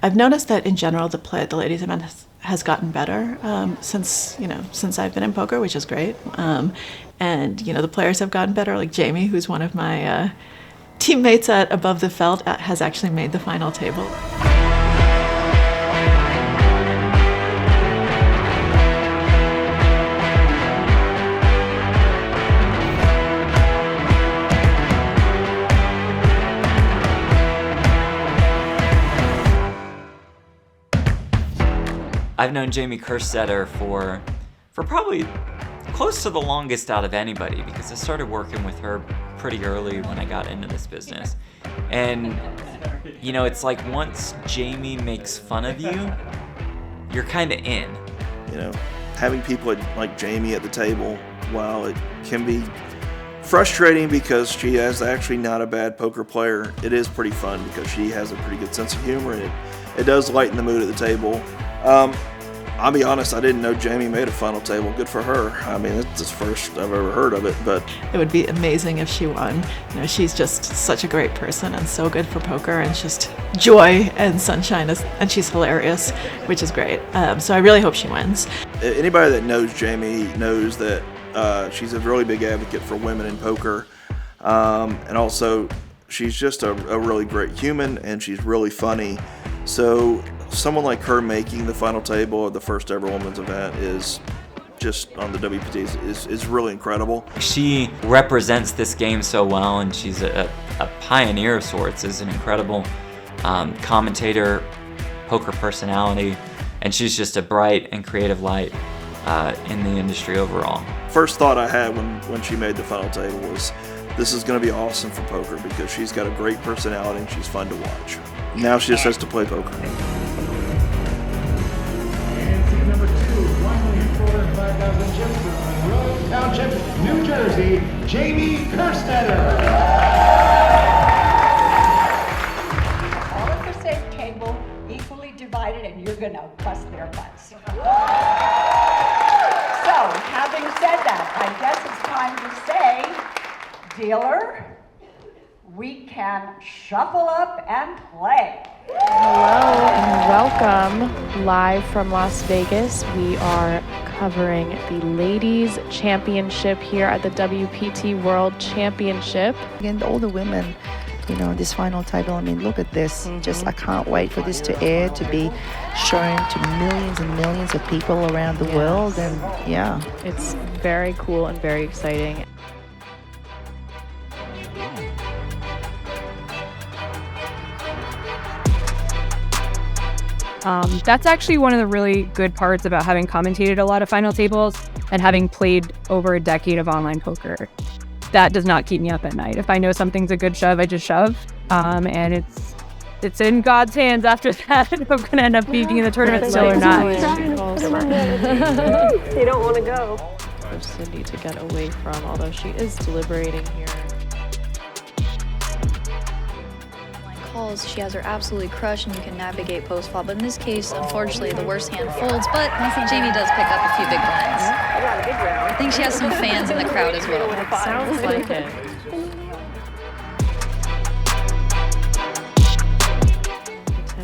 I've noticed that in general the play at the ladies event has gotten better since I've been in poker, which is great. And the players have gotten better. Like Jamie, who's one of my teammates at Above the Felt, has actually made the final table. I've known Jamie Kerstetter for probably close to the longest out of anybody, because I started working with her pretty early when I got into this business. And, it's like once Jamie makes fun of you, you're kind of in. Having people like Jamie at the table, while it can be frustrating because she is actually not a bad poker player, it is pretty fun because she has a pretty good sense of humor, and it does lighten the mood at the table. I'll be honest, I didn't know Jamie made a final table. Good for her. I mean, it's the first I've ever heard of it, but it would be amazing if she won. She's just such a great person and so good for poker, and just joy and sunshine, and she's hilarious, which is great. So I really hope she wins. Anybody that knows Jamie knows that she's a really big advocate for women in poker, and also she's just a really great human, and she's really funny. So someone like her making the final table of the first ever women's event is just on the WPT is really incredible. She represents this game so well, and she's a pioneer of sorts, is an incredible commentator, poker personality, and she's just a bright and creative light in the industry overall. First thought I had when she made the final table was, this is going to be awesome for poker because she's got a great personality and she's fun to watch. Now she just has to play poker. And team number 2, $1,405,000 chips from Monroe Township, New Jersey, Jamie Kerstetter. All at the same table, equally divided, and you're gonna bust their butts. So, having said that, I guess it's time to say, dealer, we can shuffle up and play. Hello and welcome live from Las Vegas. We are covering the Ladies Championship here at the WPT World Championship. And all the women, this final title, look at this. Just, I can't wait for this to air, to be shown to millions and millions of people around the world. And yeah. It's very cool and very exciting. That's actually one of the really good parts about having commentated a lot of final tables and having played over a decade of online poker. That does not keep me up at night. If I know something's a good shove, I just shove. And it's in God's hands after that if I'm going to end up being in the tournament still or not. You don't want to go. For Cindy to get away from, although she is deliberating here. Calls, she has her absolutely crushed, and you can navigate post-flop. But in this case, unfortunately, the worst hand folds, but Jamie does pick up a few big blinds. I think she has some fans in the crowd as well. Sounds like it.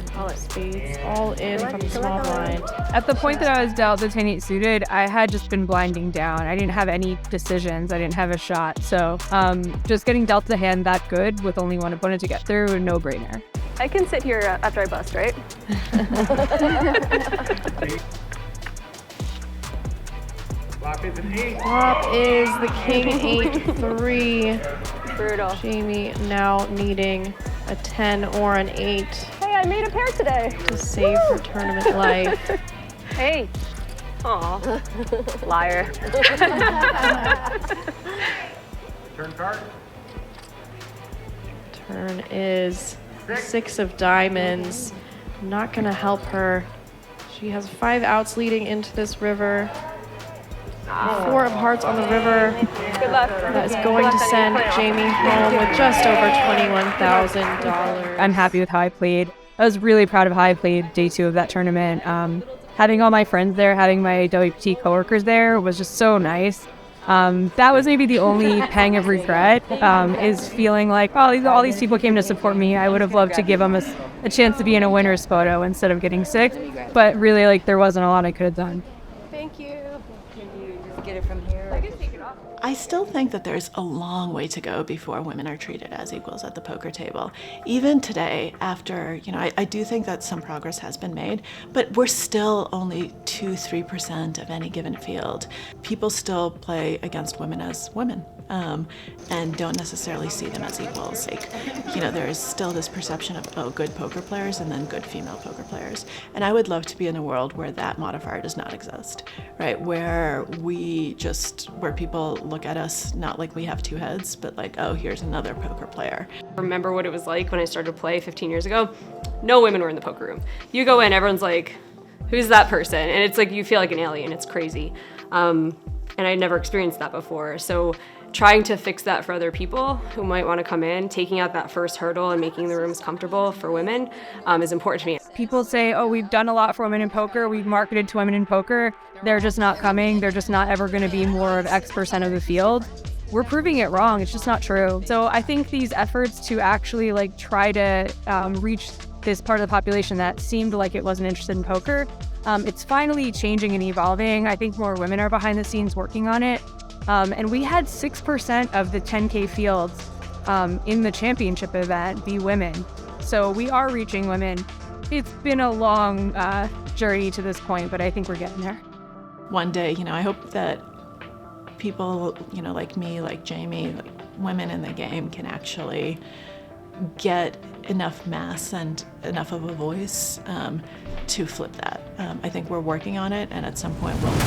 10 spades, all in from the small blind. At the point that I was dealt the 10-8 suited, I had just been blinding down. I didn't have any decisions. I didn't have a shot. So just getting dealt the hand that good with only one opponent to get through, a no-brainer. I can sit here after I bust, right? Flop is an 8. Flop is the king 8-3. Brutal. Jamie now needing a 10 or an 8 Hey, I made a pair today. to save her tournament life. Hey. Aw. Liar. Turn card. Turn is 6 of diamonds. Not gonna help her. She has 5 outs leading into this river. 4 of hearts on the river. Good luck. That is going to send Jamie home with just over $21,000. I'm happy with how I played. I was really proud of how I played day 2 of that tournament. Having all my friends there, having my WPT coworkers there was just so nice. That was maybe the only pang of regret, is feeling like, oh, all these people came to support me. I would have loved to give them a chance to be in a winner's photo instead of getting sixth. But really, like, there wasn't a lot I could have done. Thank you. Can you just get it from here? I can take it off. I still think that there's a long way to go before women are treated as equals at the poker table. Even today, after, I do think that some progress has been made, but we're still only 2-3% of any given field. People still play against women as women, and don't necessarily see them as equals. Like, there is still this perception of, good poker players and then good female poker players. And I would love to be in a world where that modifier does not exist, right? Where people look at us not like we have two heads, but like, oh, here's another poker player. Remember what it was like when I started to play 15 years ago? No women were in the poker room. You go in, everyone's like, who's that person? And it's like, you feel like an alien, it's crazy. And I'd never experienced that before. So trying to fix that for other people who might want to come in, taking out that first hurdle and making the rooms comfortable for women is important to me. People say, oh, we've done a lot for women in poker. We've marketed to women in poker. They're just not coming. They're just not ever going to be more of X% of the field. We're proving it wrong. It's just not true. So I think these efforts to actually try to reach this part of the population that seemed like it wasn't interested in poker, it's finally changing and evolving. I think more women are behind the scenes working on it. And we had 6% of the 10K fields in the championship event be women. So we are reaching women. It's been a long journey to this point, but I think we're getting there. One day, I hope that people, like me, like Jamie, like women in the game can actually get enough mass and enough of a voice to flip that. I think we're working on it, and at some point we'll